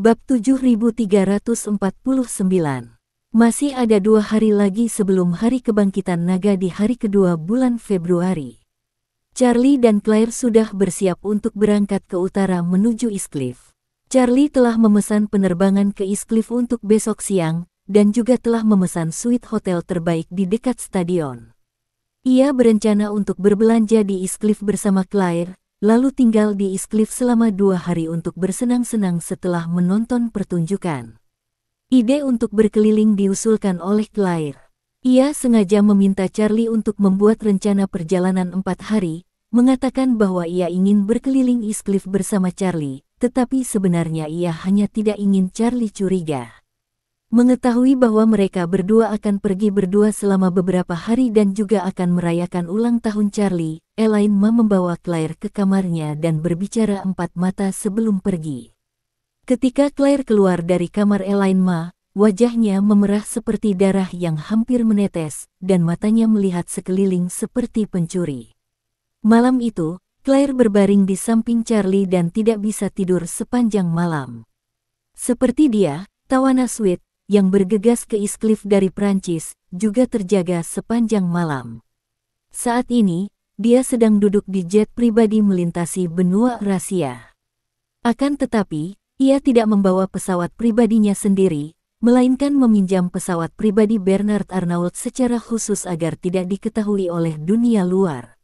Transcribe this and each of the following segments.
Bab 7349. Masih ada 2 hari lagi sebelum hari kebangkitan naga di hari kedua bulan Februari. Charlie dan Claire sudah bersiap untuk berangkat ke utara menuju Eastcliff. Charlie telah memesan penerbangan ke Eastcliff untuk besok siang, dan juga telah memesan suite hotel terbaik di dekat stadion. Ia berencana untuk berbelanja di Eastcliff bersama Claire, lalu tinggal di Eastcliff selama 2 hari untuk bersenang-senang setelah menonton pertunjukan. Ide untuk berkeliling diusulkan oleh Claire. Ia sengaja meminta Charlie untuk membuat rencana perjalanan 4 hari, mengatakan bahwa ia ingin berkeliling Eastcliff bersama Charlie, tetapi sebenarnya ia hanya tidak ingin Charlie curiga. Mengetahui bahwa mereka berdua akan pergi berdua selama beberapa hari dan juga akan merayakan ulang tahun Charlie, Elaine Ma membawa Claire ke kamarnya dan berbicara empat mata sebelum pergi. Ketika Claire keluar dari kamar Elaine Ma, wajahnya memerah seperti darah yang hampir menetes, dan matanya melihat sekeliling seperti pencuri. Malam itu, Claire berbaring di samping Charlie dan tidak bisa tidur sepanjang malam. Seperti dia, Tawana Sweet, yang bergegas ke Eastcliff dari Prancis, juga terjaga sepanjang malam. Saat ini, dia sedang duduk di jet pribadi melintasi benua Rahasia. Akan tetapi, ia tidak membawa pesawat pribadinya sendiri, melainkan meminjam pesawat pribadi Bernard Arnault secara khusus agar tidak diketahui oleh dunia luar.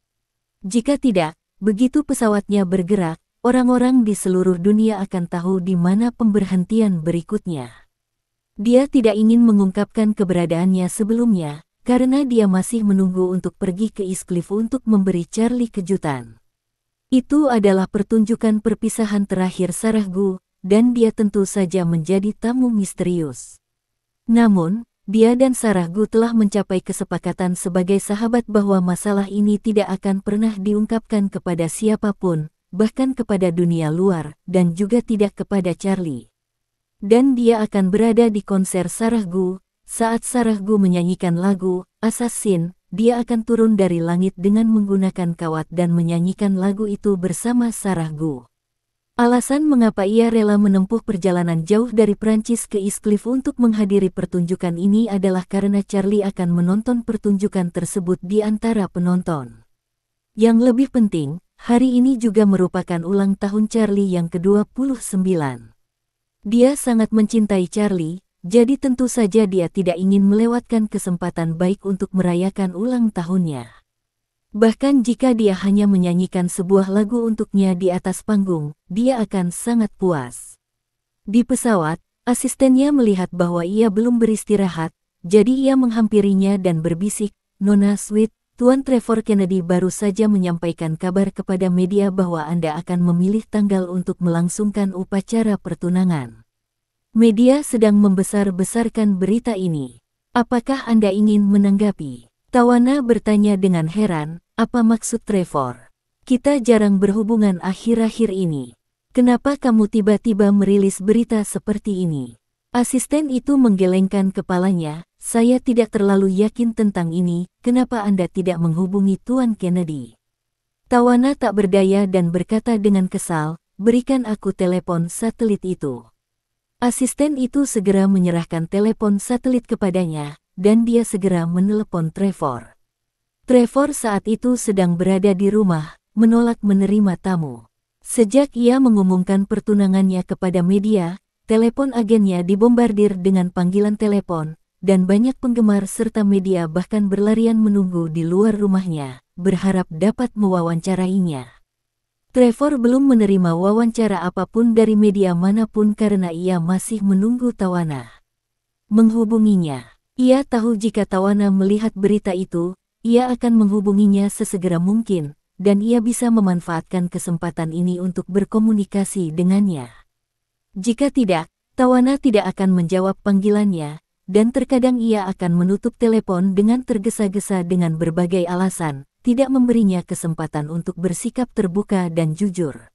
Jika tidak, begitu pesawatnya bergerak, orang-orang di seluruh dunia akan tahu di mana pemberhentian berikutnya. Dia tidak ingin mengungkapkan keberadaannya sebelumnya, karena dia masih menunggu untuk pergi ke Eastcliff untuk memberi Charlie kejutan. Itu adalah pertunjukan perpisahan terakhir Sarah Gu, dan dia tentu saja menjadi tamu misterius. Namun, dia dan Sarah Gu telah mencapai kesepakatan sebagai sahabat bahwa masalah ini tidak akan pernah diungkapkan kepada siapapun, bahkan kepada dunia luar, dan juga tidak kepada Charlie. Dan dia akan berada di konser Sarah Gu. Saat Sarah Gu menyanyikan lagu Assassin, dia akan turun dari langit dengan menggunakan kawat dan menyanyikan lagu itu bersama Sarah Gu. Alasan mengapa ia rela menempuh perjalanan jauh dari Prancis ke Eastcliff untuk menghadiri pertunjukan ini adalah karena Charlie akan menonton pertunjukan tersebut di antara penonton. Yang lebih penting, hari ini juga merupakan ulang tahun Charlie yang ke-29. Dia sangat mencintai Charlie, jadi tentu saja dia tidak ingin melewatkan kesempatan baik untuk merayakan ulang tahunnya. Bahkan jika dia hanya menyanyikan sebuah lagu untuknya di atas panggung, dia akan sangat puas. Di pesawat, asistennya melihat bahwa ia belum beristirahat, jadi ia menghampirinya dan berbisik, "Nona Sweet, Tuan Trevor Kennedy baru saja menyampaikan kabar kepada media bahwa Anda akan memilih tanggal untuk melangsungkan upacara pertunangan. Media sedang membesar-besarkan berita ini. Apakah Anda ingin menanggapi?" Tawana bertanya dengan heran, "Apa maksud Trevor? Kita jarang berhubungan akhir-akhir ini. Kenapa kamu tiba-tiba merilis berita seperti ini?" Asisten itu menggelengkan kepalanya, "Saya tidak terlalu yakin tentang ini, kenapa Anda tidak menghubungi Tuan Kennedy?" Tawana tak berdaya dan berkata dengan kesal, "Berikan aku telepon satelit itu." Asisten itu segera menyerahkan telepon satelit kepadanya, dan dia segera menelepon Trevor. Trevor saat itu sedang berada di rumah, menolak menerima tamu. Sejak ia mengumumkan pertunangannya kepada media, telepon agennya dibombardir dengan panggilan telepon, dan banyak penggemar serta media bahkan berlarian menunggu di luar rumahnya, berharap dapat mewawancarainya. Trevor belum menerima wawancara apapun dari media manapun karena ia masih menunggu Tawana menghubunginya. Ia tahu jika Tawana melihat berita itu, ia akan menghubunginya sesegera mungkin, dan ia bisa memanfaatkan kesempatan ini untuk berkomunikasi dengannya. Jika tidak, Tawana tidak akan menjawab panggilannya, dan terkadang ia akan menutup telepon dengan tergesa-gesa dengan berbagai alasan, tidak memberinya kesempatan untuk bersikap terbuka dan jujur.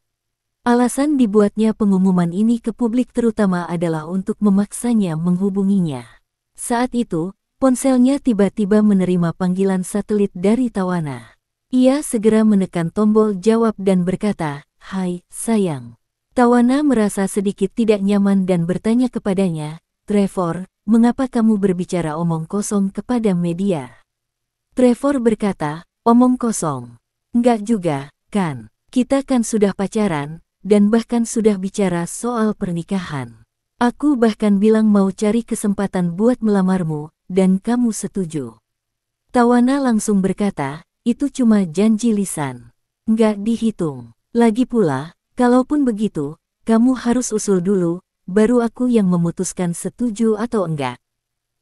Alasan dibuatnya pengumuman ini ke publik terutama adalah untuk memaksanya menghubunginya. Saat itu, ponselnya tiba-tiba menerima panggilan satelit dari Tawana. Ia segera menekan tombol jawab dan berkata, "Hai, sayang. Tawana merasa sedikit tidak nyaman dan bertanya kepadanya, "Trevor, mengapa kamu berbicara omong kosong kepada media?" Trevor berkata, "Omong kosong. Enggak juga, kan? Kita kan sudah pacaran, dan bahkan sudah bicara soal pernikahan. Aku bahkan bilang mau cari kesempatan buat melamarmu, dan kamu setuju." Tawana langsung berkata, "Itu cuma janji lisan. Enggak dihitung. Lagi pula, kalaupun begitu, kamu harus usul dulu, baru aku yang memutuskan setuju atau enggak.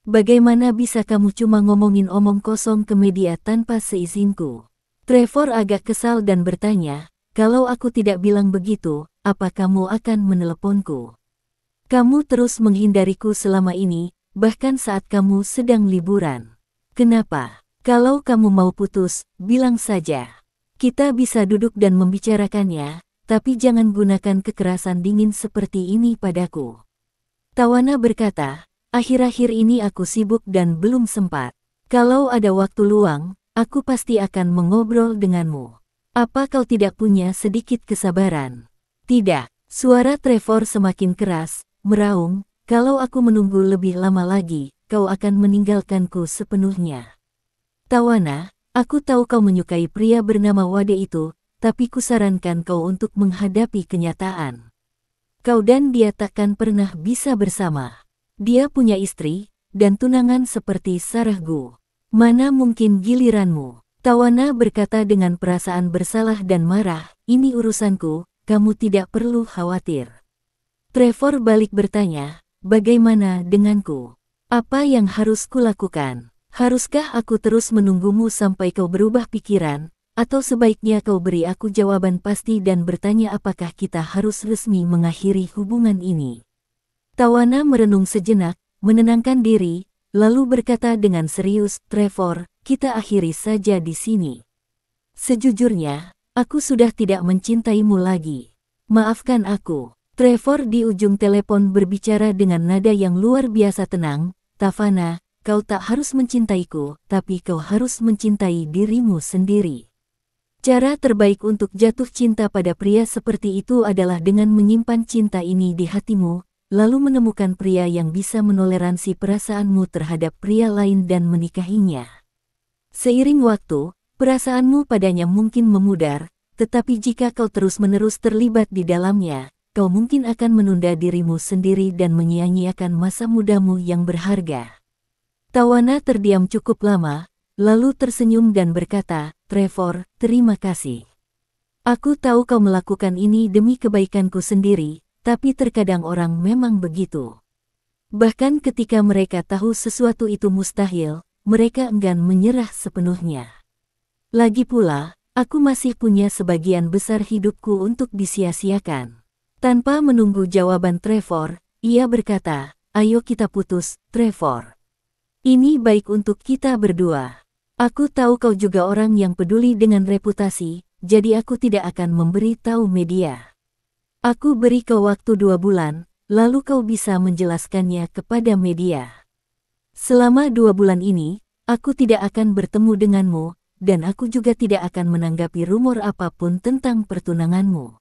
Bagaimana bisa kamu cuma ngomongin omong kosong ke media tanpa seizinku?" Trevor agak kesal dan bertanya, "Kalau aku tidak bilang begitu, apa kamu akan meneleponku? Kamu terus menghindariku selama ini, bahkan saat kamu sedang liburan. Kenapa? Kalau kamu mau putus, bilang saja. Kita bisa duduk dan membicarakannya, tapi jangan gunakan kekerasan dingin seperti ini padaku." Tawana berkata, "Akhir-akhir ini aku sibuk dan belum sempat. Kalau ada waktu luang, aku pasti akan mengobrol denganmu. Apa kau tidak punya sedikit kesabaran?" "Tidak." Suara Trevor semakin keras, meraung, "Kalau aku menunggu lebih lama lagi, kau akan meninggalkanku sepenuhnya." "Tawana, aku tahu kau menyukai pria bernama Wade itu, tapi kusarankan kau untuk menghadapi kenyataan. Kau dan dia takkan pernah bisa bersama. Dia punya istri, dan tunangan seperti Sarahgu. Mana mungkin giliranmu?" Tawana berkata dengan perasaan bersalah dan marah, "Ini urusanku, kamu tidak perlu khawatir." Trevor balik bertanya, "Bagaimana denganku? Apa yang harus kulakukan? Haruskah aku terus menunggumu sampai kau berubah pikiran, atau sebaiknya kau beri aku jawaban pasti dan bertanya apakah kita harus resmi mengakhiri hubungan ini?" Tawana merenung sejenak, menenangkan diri, lalu berkata dengan serius, "Trevor, kita akhiri saja di sini. Sejujurnya, aku sudah tidak mencintaimu lagi. Maafkan aku." Trevor di ujung telepon berbicara dengan nada yang luar biasa tenang, "Tawana, kau tak harus mencintaiku, tapi kau harus mencintai dirimu sendiri. Cara terbaik untuk jatuh cinta pada pria seperti itu adalah dengan menyimpan cinta ini di hatimu, lalu menemukan pria yang bisa menoleransi perasaanmu terhadap pria lain dan menikahinya. Seiring waktu, perasaanmu padanya mungkin memudar, tetapi jika kau terus-menerus terlibat di dalamnya, kau mungkin akan menunda dirimu sendiri dan menyia-nyiakan masa mudamu yang berharga." Tawana terdiam cukup lama, lalu tersenyum dan berkata, "Trevor, terima kasih. Aku tahu kau melakukan ini demi kebaikanku sendiri, tapi terkadang orang memang begitu. Bahkan ketika mereka tahu sesuatu itu mustahil, mereka enggan menyerah sepenuhnya. Lagi pula, aku masih punya sebagian besar hidupku untuk disia-siakan." Tanpa menunggu jawaban Trevor, ia berkata, "Ayo kita putus, Trevor. Ini baik untuk kita berdua. Aku tahu kau juga orang yang peduli dengan reputasi, jadi aku tidak akan memberi tahu media. Aku beri kau waktu 2 bulan, lalu kau bisa menjelaskannya kepada media. Selama 2 bulan ini, aku tidak akan bertemu denganmu, dan aku juga tidak akan menanggapi rumor apapun tentang pertunanganmu."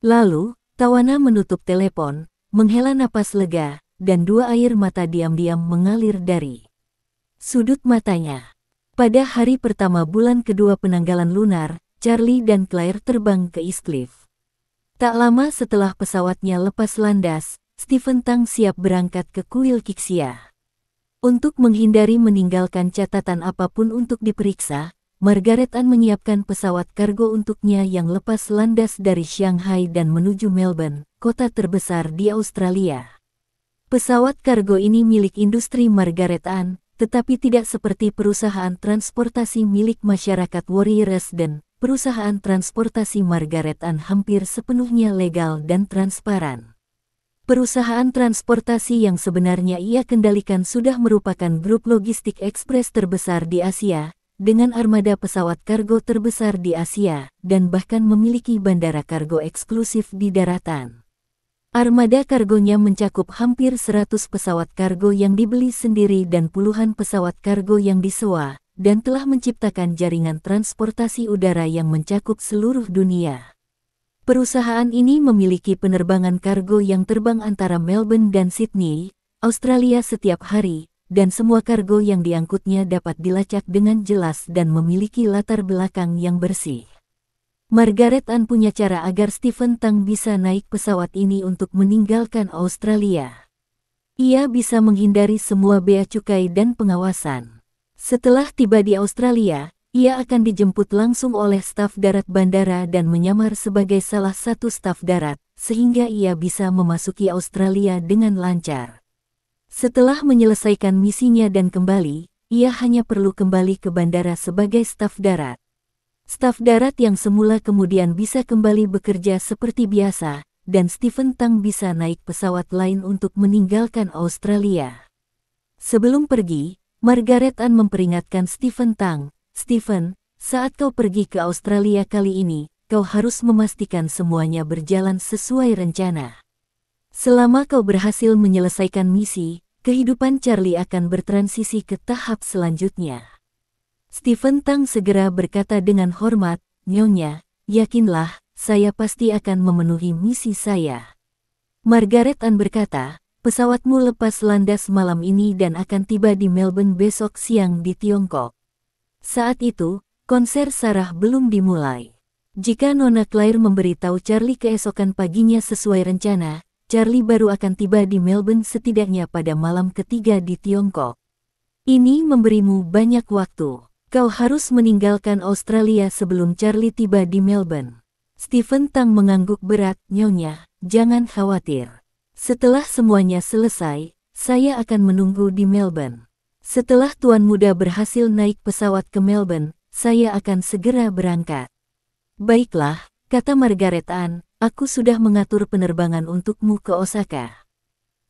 Lalu, Tawana menutup telepon, menghela napas lega, dan 2 air mata diam-diam mengalir dari sudut matanya. Pada hari pertama bulan kedua penanggalan lunar, Charlie dan Claire terbang ke East Cliff. Tak lama setelah pesawatnya lepas landas, Stephen Tang siap berangkat ke Kuil Kixia. Untuk menghindari meninggalkan catatan apapun untuk diperiksa, Margaret Ann menyiapkan pesawat kargo untuknya yang lepas landas dari Shanghai dan menuju Melbourne, kota terbesar di Australia. Pesawat kargo ini milik industri Margaret Ann, tetapi tidak seperti perusahaan transportasi milik masyarakat Warriors dan perusahaan transportasi Margaret Ann hampir sepenuhnya legal dan transparan. Perusahaan transportasi yang sebenarnya ia kendalikan sudah merupakan grup logistik ekspres terbesar di Asia, dengan armada pesawat kargo terbesar di Asia, dan bahkan memiliki bandara kargo eksklusif di daratan. Armada kargonya mencakup hampir 100 pesawat kargo yang dibeli sendiri dan puluhan pesawat kargo yang disewa, dan telah menciptakan jaringan transportasi udara yang mencakup seluruh dunia. Perusahaan ini memiliki penerbangan kargo yang terbang antara Melbourne dan Sydney, Australia setiap hari, dan semua kargo yang diangkutnya dapat dilacak dengan jelas dan memiliki latar belakang yang bersih. Margaret Ann punya cara agar Stephen Tang bisa naik pesawat ini untuk meninggalkan Australia. Ia bisa menghindari semua bea cukai dan pengawasan. Setelah tiba di Australia, ia akan dijemput langsung oleh staf darat bandara dan menyamar sebagai salah satu staf darat, sehingga ia bisa memasuki Australia dengan lancar. Setelah menyelesaikan misinya dan kembali, ia hanya perlu kembali ke bandara sebagai staf darat. Staf darat yang semula kemudian bisa kembali bekerja seperti biasa, dan Stephen Tang bisa naik pesawat lain untuk meninggalkan Australia. Sebelum pergi, Margaret Ann memperingatkan Stephen Tang, "Stephen, saat kau pergi ke Australia kali ini, kau harus memastikan semuanya berjalan sesuai rencana. Selama kau berhasil menyelesaikan misi, kehidupan Charlie akan bertransisi ke tahap selanjutnya." Stephen Tang segera berkata dengan hormat, "Nyonya, yakinlah, saya pasti akan memenuhi misi saya." Margaret Ann berkata, "Pesawatmu lepas landas malam ini dan akan tiba di Melbourne besok siang di Tiongkok." Saat itu, konser Sarah belum dimulai. Jika Nona Claire memberitahu Charlie keesokan paginya sesuai rencana, Charlie baru akan tiba di Melbourne setidaknya pada malam ketiga di Tiongkok. "Ini memberimu banyak waktu. Kau harus meninggalkan Australia sebelum Charlie tiba di Melbourne." Stephen Tang mengangguk berat, "Nyonya, jangan khawatir. Setelah semuanya selesai, saya akan menunggu di Melbourne. Setelah Tuan Muda berhasil naik pesawat ke Melbourne, saya akan segera berangkat." "Baiklah," kata Margaret Ann, "aku sudah mengatur penerbangan untukmu ke Osaka.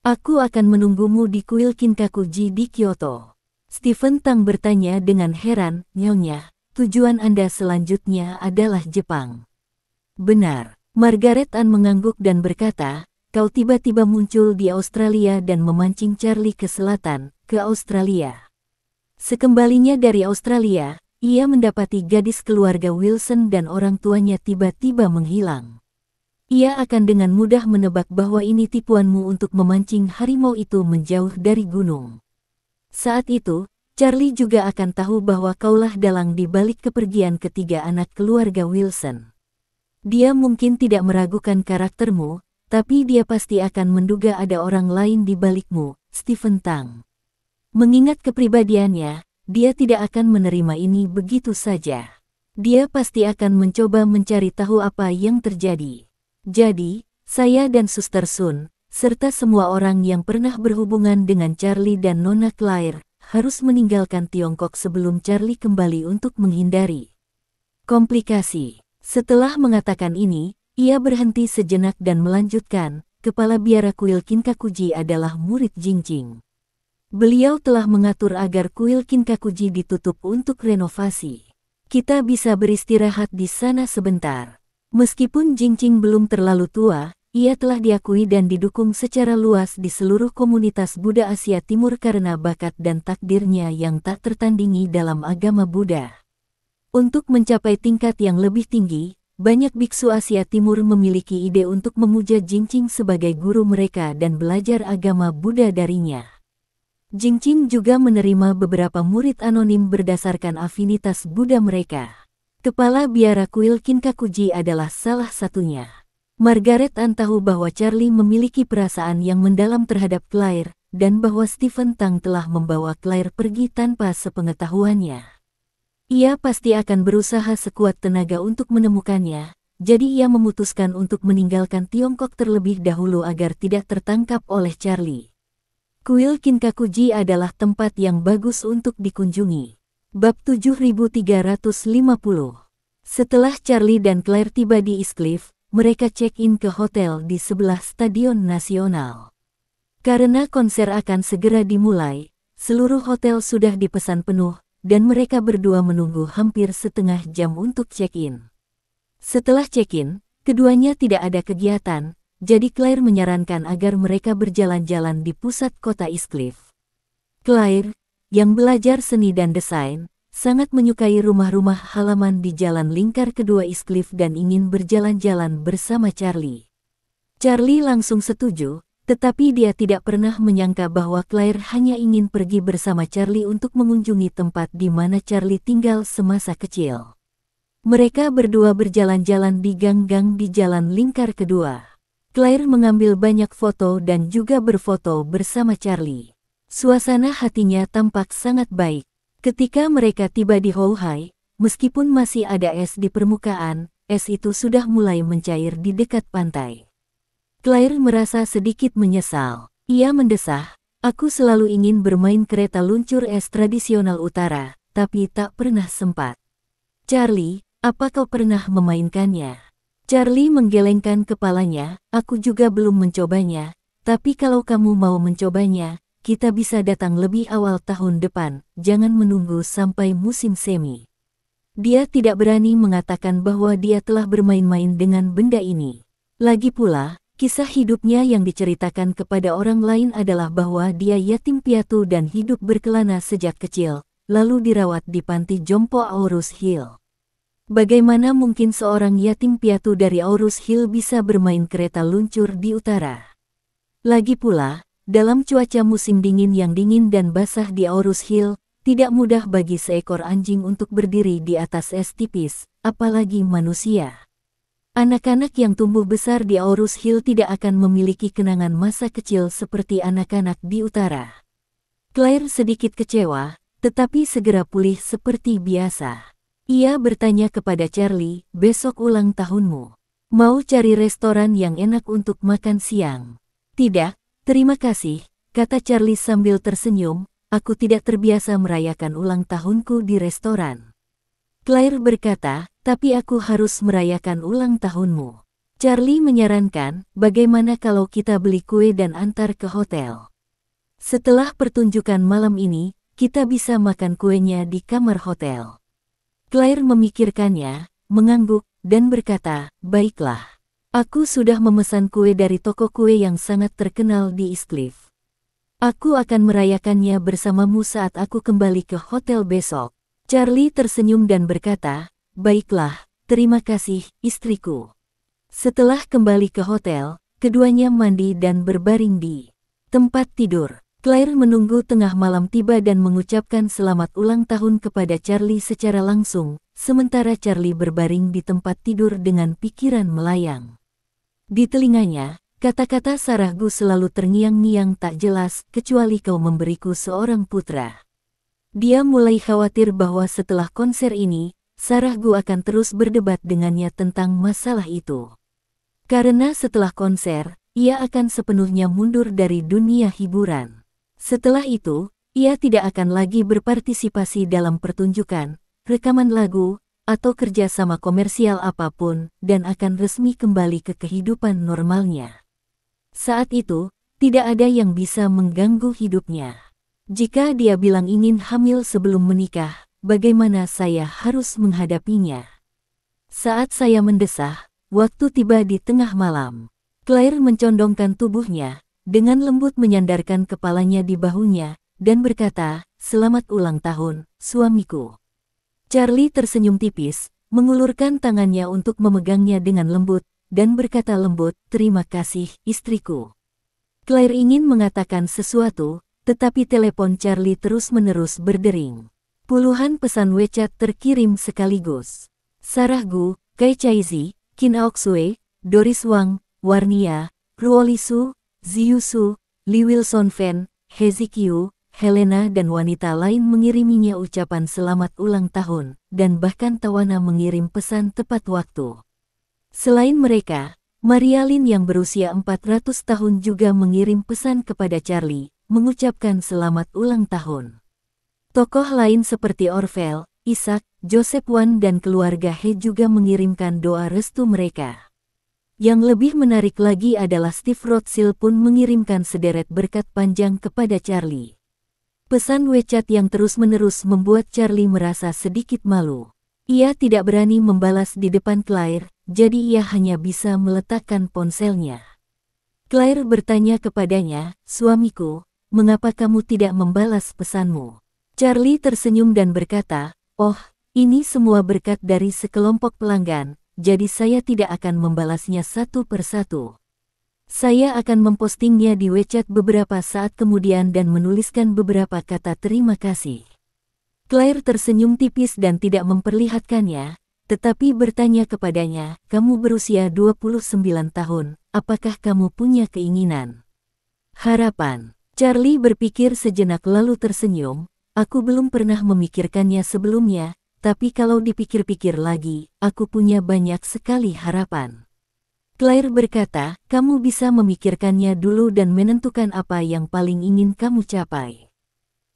Aku akan menunggumu di kuil Kinkakuji di Kyoto." Stephen Tang bertanya dengan heran, "Nyonya, tujuan Anda selanjutnya adalah Jepang?" "Benar." Margaret Ann mengangguk dan berkata, "Kau tiba-tiba muncul di Australia dan memancing Charlie ke selatan, ke Australia. Sekembalinya dari Australia, ia mendapati gadis keluarga Wilson dan orang tuanya tiba-tiba menghilang. Ia akan dengan mudah menebak bahwa ini tipuanmu untuk memancing harimau itu menjauh dari gunung. Saat itu, Charlie juga akan tahu bahwa kaulah dalang di balik kepergian ketiga anak keluarga Wilson. Dia mungkin tidak meragukan karaktermu, tapi dia pasti akan menduga ada orang lain di balikmu, Stephen Tang. Mengingat kepribadiannya, dia tidak akan menerima ini begitu saja. Dia pasti akan mencoba mencari tahu apa yang terjadi. Jadi, saya dan Suster Sun, serta semua orang yang pernah berhubungan dengan Charlie dan Nona Claire, harus meninggalkan Tiongkok sebelum Charlie kembali untuk menghindari komplikasi." Setelah mengatakan ini, ia berhenti sejenak dan melanjutkan, "Kepala biara kuil Kinkakuji adalah murid Jingqing. Beliau telah mengatur agar kuil Kinkakuji ditutup untuk renovasi. Kita bisa beristirahat di sana sebentar." Meskipun Jingqing belum terlalu tua, ia telah diakui dan didukung secara luas di seluruh komunitas Buddha Asia Timur karena bakat dan takdirnya yang tak tertandingi dalam agama Buddha. Untuk mencapai tingkat yang lebih tinggi, banyak biksu Asia Timur memiliki ide untuk memuja Jingqing sebagai guru mereka dan belajar agama Buddha darinya. Jingqing juga menerima beberapa murid anonim berdasarkan afinitas Buddha mereka. Kepala biara kuil Kinkakuji adalah salah satunya. Margaret Ann tahu bahwa Charlie memiliki perasaan yang mendalam terhadap Claire, dan bahwa Stephen Tang telah membawa Claire pergi tanpa sepengetahuannya. Ia pasti akan berusaha sekuat tenaga untuk menemukannya, jadi ia memutuskan untuk meninggalkan Tiongkok terlebih dahulu agar tidak tertangkap oleh Charlie. Kuil Kinkakuji adalah tempat yang bagus untuk dikunjungi. Bab 7350. Setelah Charlie dan Claire tiba di East Cliff, mereka check-in ke hotel di sebelah Stadion Nasional. Karena konser akan segera dimulai, seluruh hotel sudah dipesan penuh, dan mereka berdua menunggu hampir setengah jam untuk check-in. Setelah check-in, keduanya tidak ada kegiatan, jadi Claire menyarankan agar mereka berjalan-jalan di pusat kota East Cliff. Claire, yang belajar seni dan desain, sangat menyukai rumah-rumah halaman di Jalan Lingkar Kedua East Cliff dan ingin berjalan-jalan bersama Charlie. Charlie langsung setuju, tetapi dia tidak pernah menyangka bahwa Claire hanya ingin pergi bersama Charlie untuk mengunjungi tempat di mana Charlie tinggal semasa kecil. Mereka berdua berjalan-jalan di gang-gang di Jalan Lingkar Kedua. Claire mengambil banyak foto dan juga berfoto bersama Charlie. Suasana hatinya tampak sangat baik. Ketika mereka tiba di Houhai, meskipun masih ada es di permukaan, es itu sudah mulai mencair di dekat pantai. Claire merasa sedikit menyesal. Ia mendesah, "Aku selalu ingin bermain kereta luncur es tradisional utara, tapi tak pernah sempat." "Charlie, apa kau pernah memainkannya?" Charlie menggelengkan kepalanya. "Aku juga belum mencobanya, tapi kalau kamu mau mencobanya, kita bisa datang lebih awal tahun depan, jangan menunggu sampai musim semi." Dia tidak berani mengatakan bahwa dia telah bermain-main dengan benda ini. Lagi pula, kisah hidupnya yang diceritakan kepada orang lain adalah bahwa dia yatim piatu dan hidup berkelana sejak kecil, lalu dirawat di panti jompo Aurus Hill. Bagaimana mungkin seorang yatim piatu dari Aurus Hill bisa bermain kereta luncur di utara? Lagi pula, dalam cuaca musim dingin yang dingin dan basah di Aurus Hill, tidak mudah bagi seekor anjing untuk berdiri di atas es tipis, apalagi manusia. Anak-anak yang tumbuh besar di Aurus Hill tidak akan memiliki kenangan masa kecil seperti anak-anak di utara. Claire sedikit kecewa, tetapi segera pulih seperti biasa. Ia bertanya kepada Charlie, "Besok ulang tahunmu. Mau cari restoran yang enak untuk makan siang?" "Tidak, terima kasih," kata Charlie sambil tersenyum, "aku tidak terbiasa merayakan ulang tahunku di restoran." Claire berkata, "Tapi aku harus merayakan ulang tahunmu." Charlie menyarankan, "Bagaimana kalau kita beli kue dan antar ke hotel? Setelah pertunjukan malam ini, kita bisa makan kuenya di kamar hotel." Claire memikirkannya, mengangguk, dan berkata, "Baiklah. Aku sudah memesan kue dari toko kue yang sangat terkenal di East Cliff. Aku akan merayakannya bersamamu saat aku kembali ke hotel besok." Charlie tersenyum dan berkata, "Baiklah, terima kasih, istriku." Setelah kembali ke hotel, keduanya mandi dan berbaring di tempat tidur. Claire menunggu tengah malam tiba dan mengucapkan selamat ulang tahun kepada Charlie secara langsung, sementara Charlie berbaring di tempat tidur dengan pikiran melayang. Di telinganya, kata-kata Sarahku selalu terngiang-ngiang tak jelas, "Kecuali kau memberiku seorang putra." Dia mulai khawatir bahwa setelah konser ini, Sarahku akan terus berdebat dengannya tentang masalah itu. Karena setelah konser, ia akan sepenuhnya mundur dari dunia hiburan. Setelah itu, ia tidak akan lagi berpartisipasi dalam pertunjukan, rekaman lagu, atau kerjasama komersial apapun, dan akan resmi kembali ke kehidupan normalnya. Saat itu, tidak ada yang bisa mengganggu hidupnya. Jika dia bilang ingin hamil sebelum menikah, bagaimana saya harus menghadapinya? Saat saya mendesah, waktu tiba di tengah malam. Claire mencondongkan tubuhnya, dengan lembut menyandarkan kepalanya di bahunya, dan berkata, "Selamat ulang tahun, suamiku." Charlie tersenyum tipis, mengulurkan tangannya untuk memegangnya dengan lembut, dan berkata lembut, "Terima kasih, istriku." Claire ingin mengatakan sesuatu, tetapi telepon Charlie terus-menerus berdering. Puluhan pesan WeChat terkirim sekaligus. Sarahku, Kai Chaizi, Kim Aoksue, Doris Wang, Warnia, Ruolisu, Ziyusu, Lee Wilson Fan, Hezekiu, Helena dan wanita lain mengiriminya ucapan selamat ulang tahun, dan bahkan Tawana mengirim pesan tepat waktu. Selain mereka, Marialyn yang berusia 400 tahun juga mengirim pesan kepada Charlie, mengucapkan selamat ulang tahun. Tokoh lain seperti Orville, Isaac, Joseph Wan dan keluarga He juga mengirimkan doa restu mereka. Yang lebih menarik lagi adalah Steve Rothschild pun mengirimkan sederet berkat panjang kepada Charlie. Pesan WeChat yang terus-menerus membuat Charlie merasa sedikit malu. Ia tidak berani membalas di depan Claire, jadi ia hanya bisa meletakkan ponselnya. Claire bertanya kepadanya, "Suamiku, mengapa kamu tidak membalas pesanmu?" Charlie tersenyum dan berkata, Oh, ini semua berkat dari sekelompok pelanggan, jadi saya tidak akan membalasnya satu persatu. Saya akan mempostingnya di WeChat beberapa saat kemudian dan menuliskan beberapa kata terima kasih. Claire tersenyum tipis dan tidak memperlihatkannya, tetapi bertanya kepadanya, kamu berusia 29 tahun, apakah kamu punya keinginan? Harapan. Charlie berpikir sejenak lalu tersenyum, aku belum pernah memikirkannya sebelumnya, tapi kalau dipikir-pikir lagi, aku punya banyak sekali harapan. Claire berkata, kamu bisa memikirkannya dulu dan menentukan apa yang paling ingin kamu capai.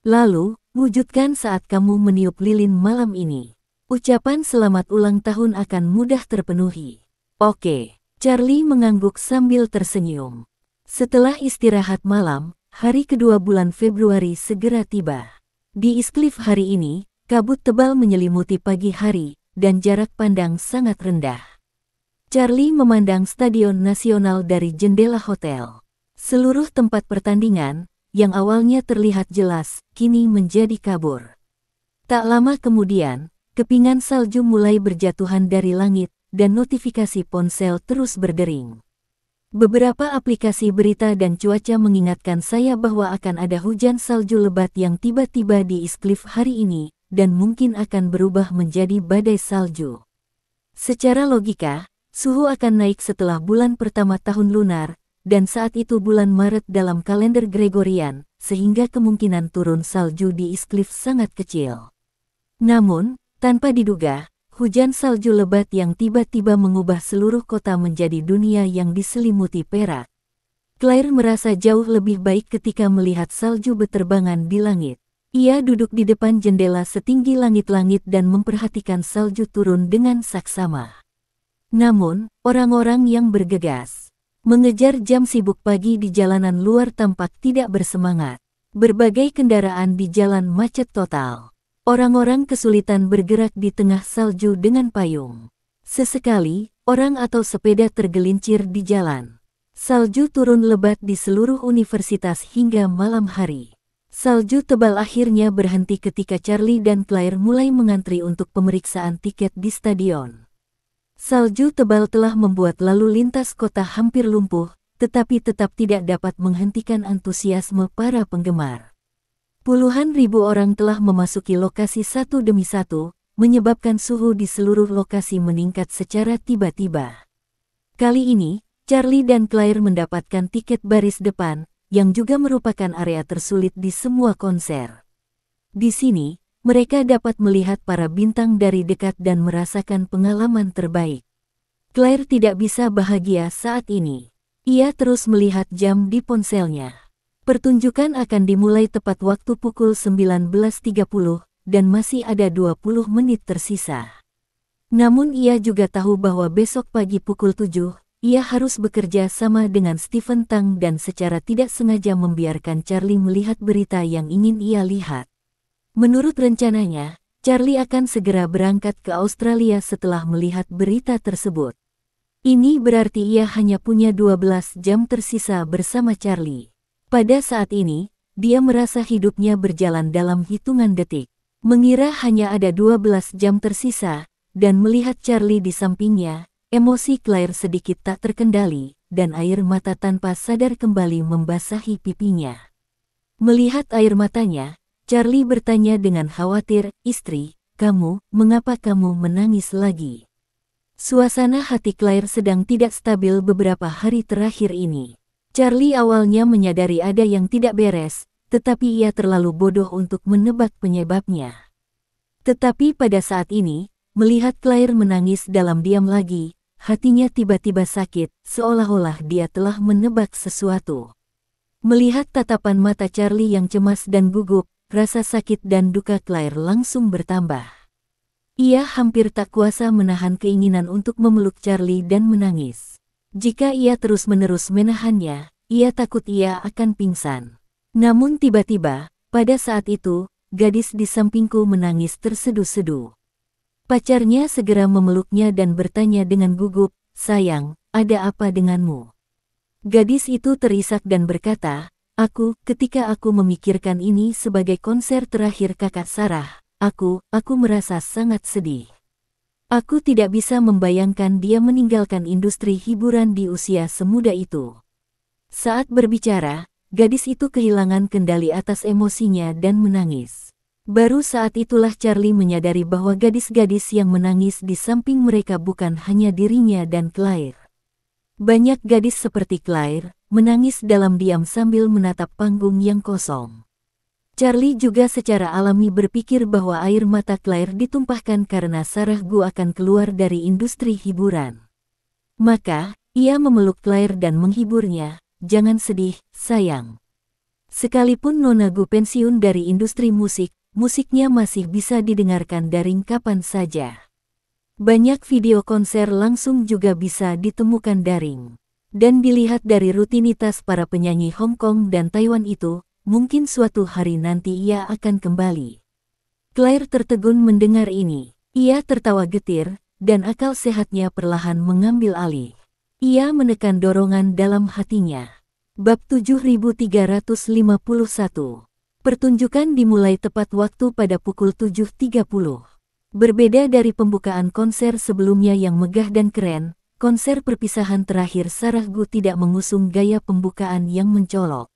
Lalu, wujudkan saat kamu meniup lilin malam ini. Ucapan selamat ulang tahun akan mudah terpenuhi. Oke, Charlie mengangguk sambil tersenyum. Setelah istirahat malam, hari kedua bulan Februari segera tiba. Di East Cliff hari ini, kabut tebal menyelimuti pagi hari, dan jarak pandang sangat rendah. Charlie memandang Stadion Nasional dari jendela hotel. Seluruh tempat pertandingan, yang awalnya terlihat jelas, kini menjadi kabur. Tak lama kemudian, kepingan salju mulai berjatuhan dari langit, dan notifikasi ponsel terus berdering. Beberapa aplikasi berita dan cuaca mengingatkan saya bahwa akan ada hujan salju lebat yang tiba-tiba di East Cliff hari ini, dan mungkin akan berubah menjadi badai salju. Secara logika, suhu akan naik setelah bulan pertama tahun lunar, dan saat itu bulan Maret dalam kalender Gregorian, sehingga kemungkinan turun salju di East Cliff sangat kecil. Namun, tanpa diduga, hujan salju lebat yang tiba-tiba mengubah seluruh kota menjadi dunia yang diselimuti perak. Claire merasa jauh lebih baik ketika melihat salju beterbangan di langit. Ia duduk di depan jendela setinggi langit-langit dan memperhatikan salju turun dengan saksama. Namun, orang-orang yang bergegas mengejar jam sibuk pagi di jalanan luar tampak tidak bersemangat. Berbagai kendaraan di jalan macet total. Orang-orang kesulitan bergerak di tengah salju dengan payung. Sesekali, orang atau sepeda tergelincir di jalan. Salju turun lebat di seluruh universitas hingga malam hari. Salju tebal akhirnya berhenti ketika Charlie dan Claire mulai mengantri untuk pemeriksaan tiket di stadion. Salju tebal telah membuat lalu lintas kota hampir lumpuh, tetapi tetap tidak dapat menghentikan antusiasme para penggemar. Puluhan ribu orang telah memasuki lokasi satu demi satu, menyebabkan suhu di seluruh lokasi meningkat secara tiba-tiba. Kali ini, Charlie dan Claire mendapatkan tiket baris depan, yang juga merupakan area tersulit di semua konser. Di sini, mereka dapat melihat para bintang dari dekat dan merasakan pengalaman terbaik. Claire tidak bisa bahagia saat ini. Ia terus melihat jam di ponselnya. Pertunjukan akan dimulai tepat waktu pukul 19.30 dan masih ada 20 menit tersisa. Namun ia juga tahu bahwa besok pagi pukul 7, ia harus bekerja sama dengan Stephen Tang dan secara tidak sengaja membiarkan Charlie melihat berita yang ingin ia lihat. Menurut rencananya, Charlie akan segera berangkat ke Australia setelah melihat berita tersebut. Ini berarti ia hanya punya 12 jam tersisa bersama Charlie. Pada saat ini, dia merasa hidupnya berjalan dalam hitungan detik. Mengira hanya ada 12 jam tersisa, dan melihat Charlie di sampingnya, emosi Claire sedikit tak terkendali, dan air mata tanpa sadar kembali membasahi pipinya. Melihat air matanya, Charlie bertanya dengan khawatir, istri, mengapa kamu menangis lagi? Suasana hati Claire sedang tidak stabil beberapa hari terakhir ini. Charlie awalnya menyadari ada yang tidak beres, tetapi ia terlalu bodoh untuk menebak penyebabnya. Tetapi pada saat ini, melihat Claire menangis dalam diam lagi, hatinya tiba-tiba sakit, seolah-olah dia telah menebak sesuatu. Melihat tatapan mata Charlie yang cemas dan gugup, rasa sakit dan duka Claire langsung bertambah. Ia hampir tak kuasa menahan keinginan untuk memeluk Charlie dan menangis. Jika ia terus-menerus menahannya, ia takut ia akan pingsan. Namun tiba-tiba, pada saat itu, gadis di sampingku menangis terseduh-seduh. Pacarnya segera memeluknya dan bertanya dengan gugup, sayang, ada apa denganmu? Gadis itu terisak dan berkata, ketika aku memikirkan ini sebagai konser terakhir kakak Sarah, aku merasa sangat sedih. Aku tidak bisa membayangkan dia meninggalkan industri hiburan di usia semuda itu. Saat berbicara, gadis itu kehilangan kendali atas emosinya dan menangis. Baru saat itulah Charlie menyadari bahwa gadis-gadis yang menangis di samping mereka bukan hanya dirinya dan Claire. Banyak gadis seperti Claire menangis dalam diam sambil menatap panggung yang kosong. Charlie juga secara alami berpikir bahwa air mata Claire ditumpahkan karena Sarah Gu akan keluar dari industri hiburan. Maka, ia memeluk Claire dan menghiburnya, "Jangan sedih, sayang. Sekalipun Nona Gu pensiun dari industri musik, musiknya masih bisa didengarkan daring kapan saja. Banyak video konser langsung juga bisa ditemukan daring. Dan dilihat dari rutinitas para penyanyi Hong Kong dan Taiwan itu, mungkin suatu hari nanti ia akan kembali." Claire tertegun mendengar ini. Ia tertawa getir, dan akal sehatnya perlahan mengambil alih. Ia menekan dorongan dalam hatinya. Bab 7351. Pertunjukan dimulai tepat waktu pada pukul 7.30. Berbeda dari pembukaan konser sebelumnya yang megah dan keren, konser perpisahan terakhir Sarah Gu tidak mengusung gaya pembukaan yang mencolok.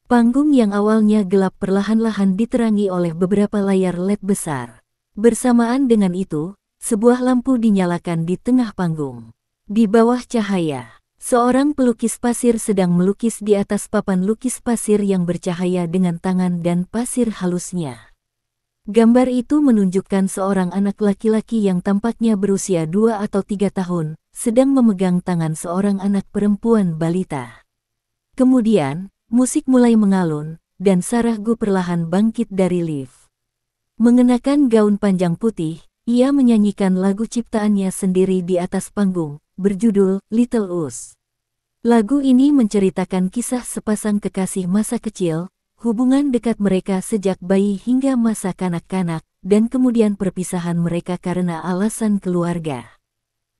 Panggung yang awalnya gelap perlahan-lahan diterangi oleh beberapa layar LED besar. Bersamaan dengan itu, sebuah lampu dinyalakan di tengah panggung. Di bawah cahaya, seorang pelukis pasir sedang melukis di atas papan lukis pasir yang bercahaya dengan tangan dan pasir halusnya. Gambar itu menunjukkan seorang anak laki-laki yang tampaknya berusia 2 atau 3 tahun, sedang memegang tangan seorang anak perempuan balita. Kemudian, musik mulai mengalun, dan Sarah Gu perlahan bangkit dari lift. Mengenakan gaun panjang putih, ia menyanyikan lagu ciptaannya sendiri di atas panggung, berjudul Little Us. Lagu ini menceritakan kisah sepasang kekasih masa kecil, hubungan dekat mereka sejak bayi hingga masa kanak-kanak, dan kemudian perpisahan mereka karena alasan keluarga.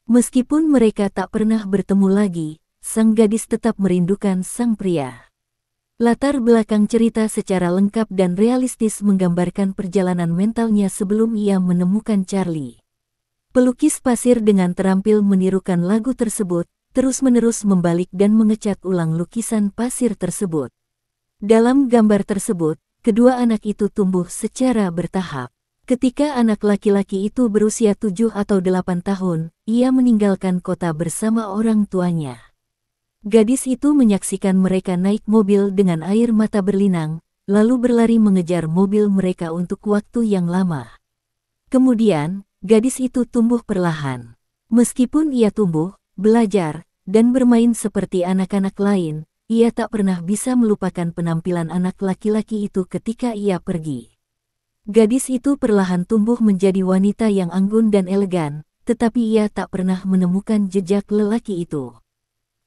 Meskipun mereka tak pernah bertemu lagi, sang gadis tetap merindukan sang pria. Latar belakang cerita secara lengkap dan realistis menggambarkan perjalanan mentalnya sebelum ia menemukan Charlie. Pelukis pasir dengan terampil menirukan lagu tersebut, terus-menerus membalik dan mengecat ulang lukisan pasir tersebut. Dalam gambar tersebut, kedua anak itu tumbuh secara bertahap. Ketika anak laki-laki itu berusia 7 atau 8 tahun, ia meninggalkan kota bersama orang tuanya. Gadis itu menyaksikan mereka naik mobil dengan air mata berlinang, lalu berlari mengejar mobil mereka untuk waktu yang lama. Kemudian, gadis itu tumbuh perlahan. Meskipun ia tumbuh, belajar, dan bermain seperti anak-anak lain, ia tak pernah bisa melupakan penampilan anak laki-laki itu ketika ia pergi. Gadis itu perlahan tumbuh menjadi wanita yang anggun dan elegan, tetapi ia tak pernah menemukan jejak lelaki itu.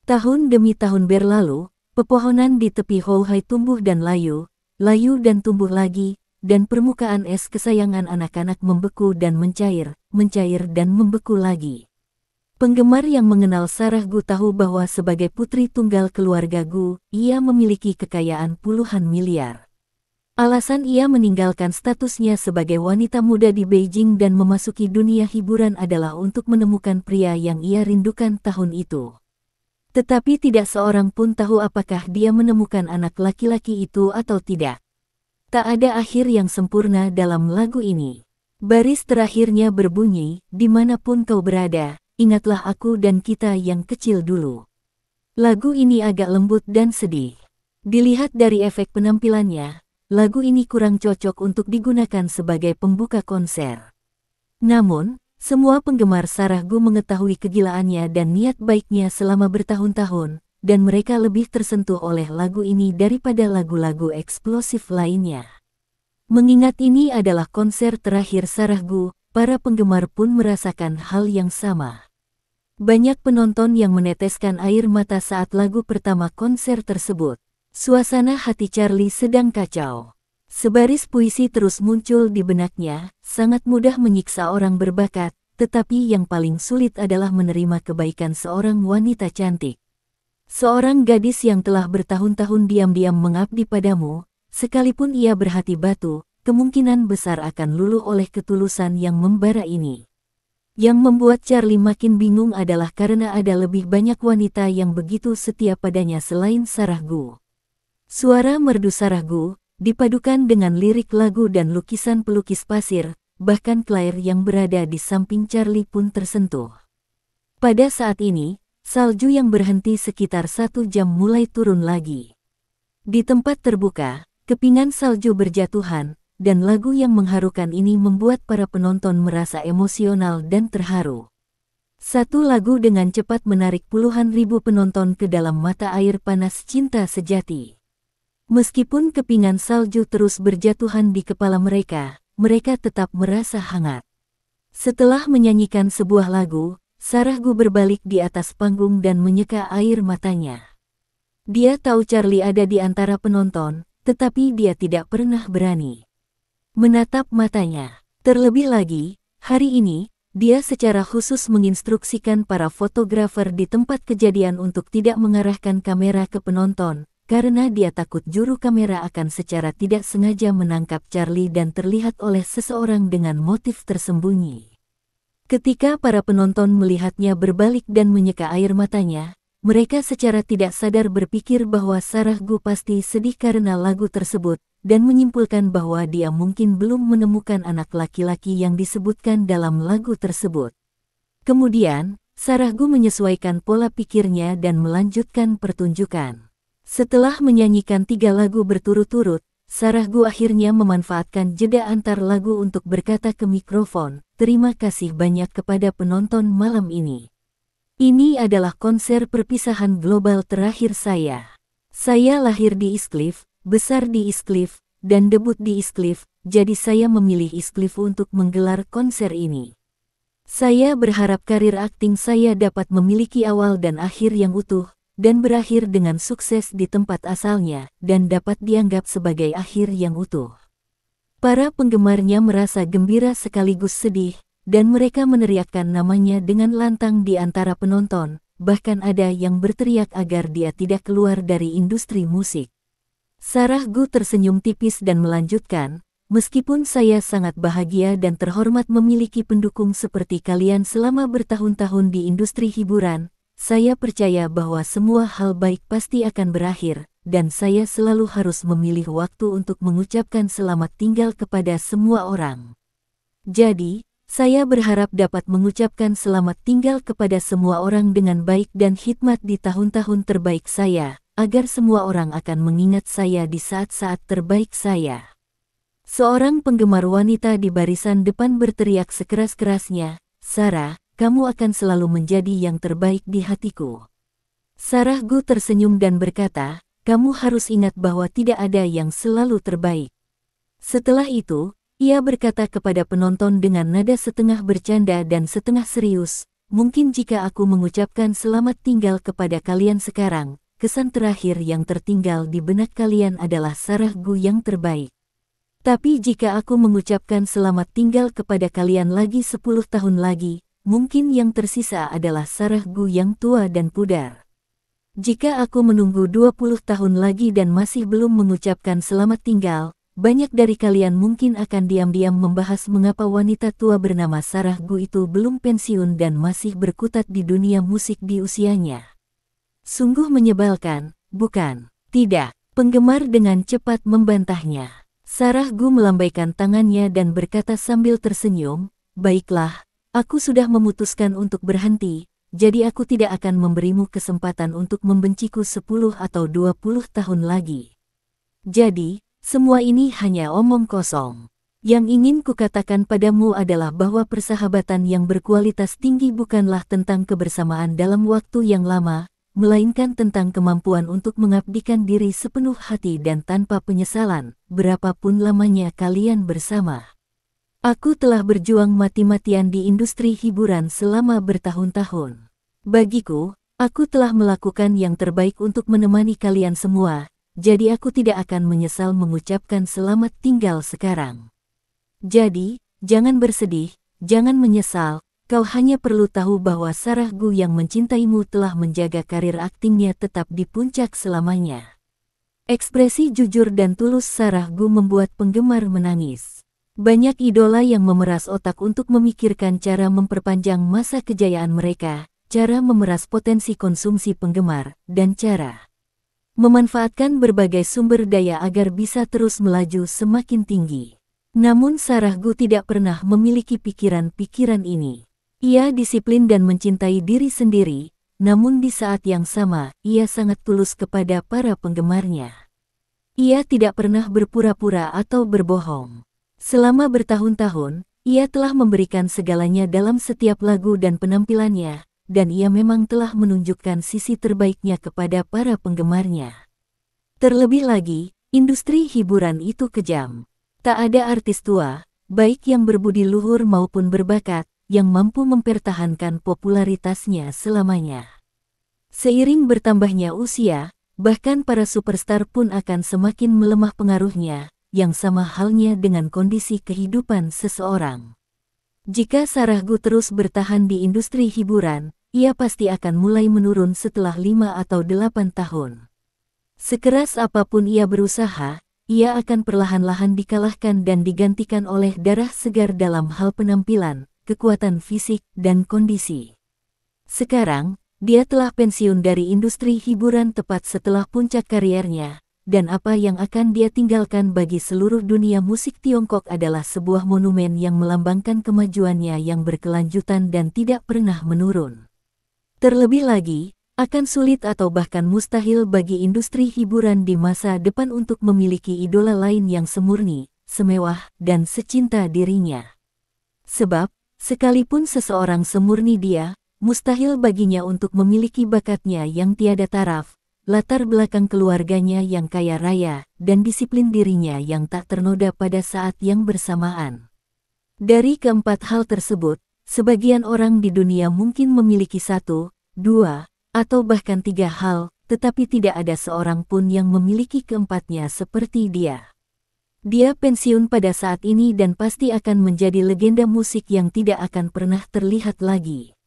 Tahun demi tahun berlalu, pepohonan di tepi Houhai tumbuh dan layu dan tumbuh lagi, dan permukaan es kesayangan anak-anak membeku dan mencair dan membeku lagi. Penggemar yang mengenal Sarah Gu tahu bahwa sebagai putri tunggal keluarga Gu, ia memiliki kekayaan puluhan miliar. Alasan ia meninggalkan statusnya sebagai wanita muda di Beijing dan memasuki dunia hiburan adalah untuk menemukan pria yang ia rindukan tahun itu. Tetapi tidak seorang pun tahu apakah dia menemukan anak laki-laki itu atau tidak. Tak ada akhir yang sempurna dalam lagu ini. Baris terakhirnya berbunyi, "Dimanapun kau berada, ingatlah aku dan kita yang kecil dulu." Lagu ini agak lembut dan sedih. Dilihat dari efek penampilannya, lagu ini kurang cocok untuk digunakan sebagai pembuka konser. Namun, semua penggemar Sarah Gu mengetahui kegilaannya dan niat baiknya selama bertahun-tahun, dan mereka lebih tersentuh oleh lagu ini daripada lagu-lagu eksplosif lainnya. Mengingat ini adalah konser terakhir Sarah Gu, para penggemar pun merasakan hal yang sama. Banyak penonton yang meneteskan air mata saat lagu pertama konser tersebut. Suasana hati Charlie sedang kacau. Sebaris puisi terus muncul di benaknya, sangat mudah menyiksa orang berbakat, tetapi yang paling sulit adalah menerima kebaikan seorang wanita cantik. Seorang gadis yang telah bertahun-tahun diam-diam mengabdi padamu, sekalipun ia berhati batu, kemungkinan besar akan luluh oleh ketulusan yang membara ini. Yang membuat Charlie makin bingung adalah karena ada lebih banyak wanita yang begitu setia padanya selain Sarah Gu. Suara merdu Sarah Gu, dipadukan dengan lirik lagu dan lukisan pelukis pasir, bahkan Claire yang berada di samping Charlie pun tersentuh. Pada saat ini, salju yang berhenti sekitar 1 jam mulai turun lagi. Di tempat terbuka, kepingan salju berjatuhan, dan lagu yang mengharukan ini membuat para penonton merasa emosional dan terharu. Satu lagu dengan cepat menarik puluhan ribu penonton ke dalam mata air panas cinta sejati. Meskipun kepingan salju terus berjatuhan di kepala mereka tetap merasa hangat. Setelah menyanyikan sebuah lagu, Sarah Gu berbalik di atas panggung dan menyeka air matanya. Dia tahu Charlie ada di antara penonton, tetapi dia tidak pernah berani menatap matanya. Terlebih lagi, hari ini, dia secara khusus menginstruksikan para fotografer di tempat kejadian untuk tidak mengarahkan kamera ke penonton, karena dia takut juru kamera akan secara tidak sengaja menangkap Charlie dan terlihat oleh seseorang dengan motif tersembunyi. Ketika para penonton melihatnya berbalik dan menyeka air matanya, mereka secara tidak sadar berpikir bahwa Sarah Gu pasti sedih karena lagu tersebut, dan menyimpulkan bahwa dia mungkin belum menemukan anak laki-laki yang disebutkan dalam lagu tersebut. Kemudian, Sarah Gu menyesuaikan pola pikirnya dan melanjutkan pertunjukan. Setelah menyanyikan 3 lagu berturut-turut, Sarah Gu akhirnya memanfaatkan jeda antar lagu untuk berkata ke mikrofon, "Terima kasih banyak kepada penonton malam ini. Ini adalah konser perpisahan global terakhir saya. Saya lahir di East Cliff, besar di East Cliff, dan debut di East Cliff, jadi saya memilih East Cliff untuk menggelar konser ini. Saya berharap karir akting saya dapat memiliki awal dan akhir yang utuh, dan berakhir dengan sukses di tempat asalnya, dan dapat dianggap sebagai akhir yang utuh." Para penggemarnya merasa gembira sekaligus sedih, dan mereka meneriakkan namanya dengan lantang di antara penonton, bahkan ada yang berteriak agar dia tidak keluar dari industri musik. Sarah Gu tersenyum tipis dan melanjutkan, "Meskipun saya sangat bahagia dan terhormat memiliki pendukung seperti kalian selama bertahun-tahun di industri hiburan, saya percaya bahwa semua hal baik pasti akan berakhir, dan saya selalu harus memilih waktu untuk mengucapkan selamat tinggal kepada semua orang. Jadi, saya berharap dapat mengucapkan selamat tinggal kepada semua orang dengan baik dan hikmat di tahun-tahun terbaik saya, agar semua orang akan mengingat saya di saat-saat terbaik saya." Seorang penggemar wanita di barisan depan berteriak sekeras-kerasnya, "Sarah, kamu akan selalu menjadi yang terbaik di hatiku." Sarah Gu tersenyum dan berkata, "Kamu harus ingat bahwa tidak ada yang selalu terbaik." Setelah itu, ia berkata kepada penonton dengan nada setengah bercanda dan setengah serius, "Mungkin jika aku mengucapkan selamat tinggal kepada kalian sekarang, kesan terakhir yang tertinggal di benak kalian adalah Sarah Gu yang terbaik. Tapi jika aku mengucapkan selamat tinggal kepada kalian lagi 10 tahun lagi, mungkin yang tersisa adalah Sarah Gu yang tua dan pudar. Jika aku menunggu 20 tahun lagi dan masih belum mengucapkan selamat tinggal, banyak dari kalian mungkin akan diam-diam membahas mengapa wanita tua bernama Sarah Gu itu belum pensiun dan masih berkutat di dunia musik di usianya." "Sungguh menyebalkan, bukan?" "Tidak," penggemar dengan cepat membantahnya. Sarah Gu melambaikan tangannya dan berkata sambil tersenyum, "Baiklah, aku sudah memutuskan untuk berhenti, jadi aku tidak akan memberimu kesempatan untuk membenciku 10 atau 20 tahun lagi. Jadi, semua ini hanya omong kosong. Yang ingin kukatakan padamu adalah bahwa persahabatan yang berkualitas tinggi bukanlah tentang kebersamaan dalam waktu yang lama, melainkan tentang kemampuan untuk mengabdikan diri sepenuh hati dan tanpa penyesalan, berapapun lamanya kalian bersama. Aku telah berjuang mati-matian di industri hiburan selama bertahun-tahun. Bagiku, aku telah melakukan yang terbaik untuk menemani kalian semua, jadi aku tidak akan menyesal mengucapkan selamat tinggal sekarang. Jadi, jangan bersedih, jangan menyesal, kau hanya perlu tahu bahwa Sarah Gu yang mencintaimu telah menjaga karir aktingnya tetap di puncak selamanya." Ekspresi jujur dan tulus Sarah Gu membuat penggemar menangis. Banyak idola yang memeras otak untuk memikirkan cara memperpanjang masa kejayaan mereka, cara memeras potensi konsumsi penggemar, dan cara memanfaatkan berbagai sumber daya agar bisa terus melaju semakin tinggi. Namun Sarah Gu tidak pernah memiliki pikiran-pikiran ini. Ia disiplin dan mencintai diri sendiri, namun di saat yang sama, ia sangat tulus kepada para penggemarnya. Ia tidak pernah berpura-pura atau berbohong. Selama bertahun-tahun, ia telah memberikan segalanya dalam setiap lagu dan penampilannya, dan ia memang telah menunjukkan sisi terbaiknya kepada para penggemarnya. Terlebih lagi, industri hiburan itu kejam. Tak ada artis tua, baik yang berbudi luhur maupun berbakat, yang mampu mempertahankan popularitasnya selamanya. Seiring bertambahnya usia, bahkan para superstar pun akan semakin melemah pengaruhnya, yang sama halnya dengan kondisi kehidupan seseorang. Jika Sarah Gu terus bertahan di industri hiburan, ia pasti akan mulai menurun setelah 5 atau 8 tahun. Sekeras apapun ia berusaha, ia akan perlahan-lahan dikalahkan dan digantikan oleh darah segar dalam hal penampilan, kekuatan fisik, dan kondisi. Sekarang, dia telah pensiun dari industri hiburan tepat setelah puncak kariernya, dan apa yang akan dia tinggalkan bagi seluruh dunia musik Tiongkok adalah sebuah monumen yang melambangkan kemajuannya yang berkelanjutan dan tidak pernah menurun. Terlebih lagi, akan sulit atau bahkan mustahil bagi industri hiburan di masa depan untuk memiliki idola lain yang semurni, semewah, dan secinta dirinya. Sebab, sekalipun seseorang semurni dia, mustahil baginya untuk memiliki bakatnya yang tiada taraf, latar belakang keluarganya yang kaya raya, dan disiplin dirinya yang tak ternoda pada saat yang bersamaan. Dari keempat hal tersebut, sebagian orang di dunia mungkin memiliki 1, 2, atau bahkan 3 hal, tetapi tidak ada seorang pun yang memiliki keempatnya seperti dia. Dia pensiun pada saat ini dan pasti akan menjadi legenda musik yang tidak akan pernah terlihat lagi.